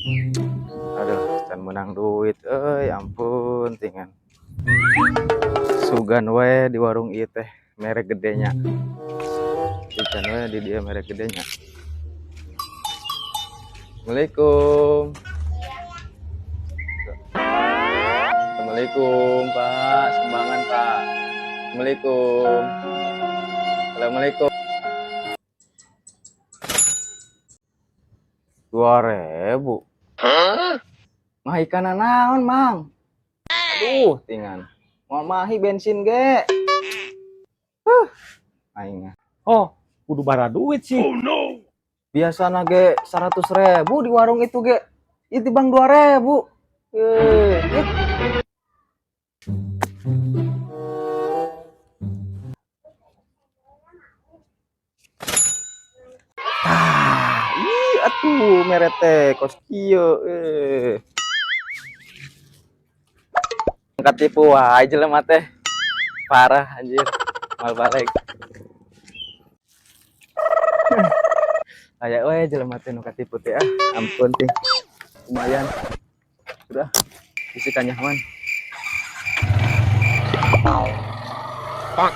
Aduh, can menang duit ampun tingan. Sugan we di warung ieu teh merek gedenya. Ikan we di dia merek gedenya. Assalamualaikum. Assalamualaikum, Pak. Sumbangan, Pak. Assalamualaikum. Assalamualaikum. 2.000. Mah ikan naon, Mang? Aduh, tingan. Mau mahi bensin ge. Aing. Oh, kudu bara duit sih. Oh no. Biasana ge 100.000 di warung itu ge. Itu bang 2.000. Atuh merete kos kieu katipu wae jelema teh. Parah anjir. Mal balik. Aya we jelema teh nu katipu teh ampun teh. Lumayan. Udah isi kanyaman. Pak.